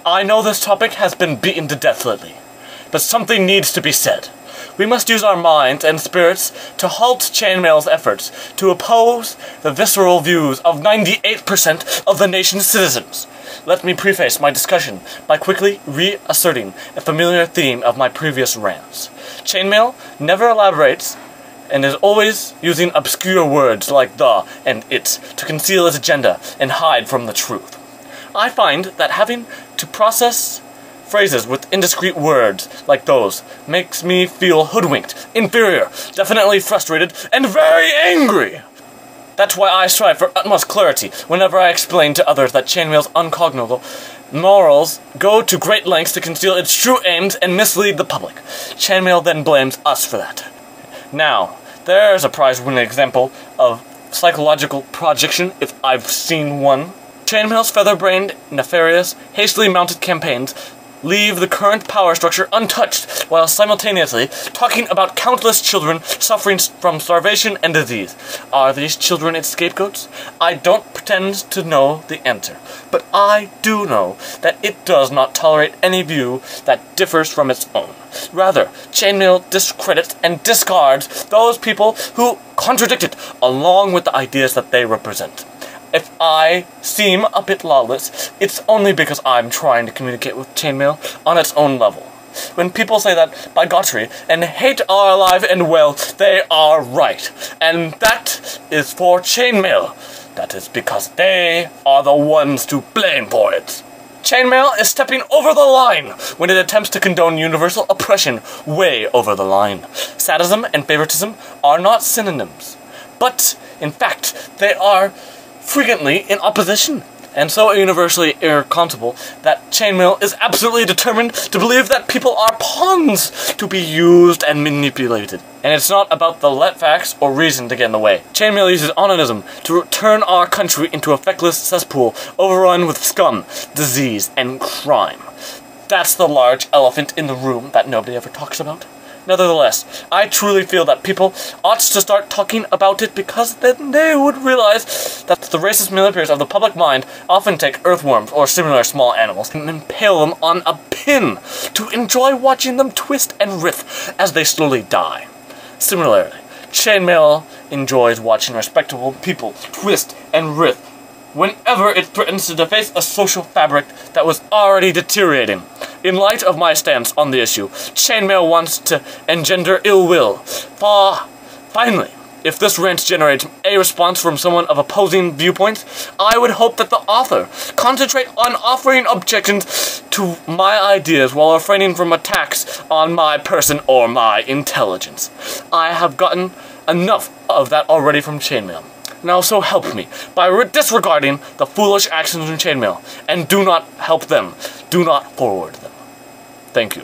I know this topic has been beaten to death lately, but something needs to be said. We must use our minds and spirits to halt Chainmail's efforts to oppose the visceral views of 98% of the nation's citizens. Let me preface my discussion by quickly reasserting a familiar theme of my previous rants. Chainmail never elaborates and is always using obscure words like the and it to conceal its agenda and hide from the truth. I find that having to process phrases with indiscreet words like those makes me feel hoodwinked, inferior, definitely frustrated, and very angry. That's why I strive for utmost clarity whenever I explain to others that Chainmail's uncongenial morals go to great lengths to conceal its true aims and mislead the public. Chainmail then blames us for that. Now, there's a prize-winning example of psychological projection if I've seen one. Chainmail's feather-brained, nefarious, hastily mounted campaigns leave the current power structure untouched while simultaneously talking about countless children suffering from starvation and disease. Are these children its scapegoats? I don't pretend to know the answer, but I do know that it does not tolerate any view that differs from its own. Rather, Chainmail discredits and discards those people who contradict it, along with the ideas that they represent. If I seem a bit lawless, it's only because I'm trying to communicate with Chainmail on its own level. When people say that bigotry and hate are alive and well, they are right. And that is for Chainmail. That is because they are the ones to blame for it. Chainmail is stepping over the line when it attempts to condone universal oppression way over the line. Sadism and favoritism are not synonyms, but, in fact, they are frequently in opposition, and so universally irreconcilable that Chainmail is absolutely determined to believe that people are pawns to be used and manipulated. And it's not about the let facts or reason to get in the way. Chainmail uses onanism to turn our country into a feckless cesspool overrun with scum, disease, and crime. That's the large elephant in the room that nobody ever talks about. Nevertheless, I truly feel that people ought to start talking about it because then they would realize that the racist manipulators of the public mind often take earthworms or similar small animals and impale them on a pin to enjoy watching them twist and writhe as they slowly die. Similarly, Chainmail enjoys watching respectable people twist and writhe whenever it threatens to deface a social fabric that was already deteriorating. In light of my stance on the issue, Chainmail wants to engender ill will. Finally, if this rant generates a response from someone of opposing viewpoints, I would hope that the author concentrate on offering objections to my ideas while refraining from attacks on my person or my intelligence. I have gotten enough of that already from Chainmail. Now so help me, by disregarding the foolish actions in Chainmail, and do not help them, do not forward them. Thank you.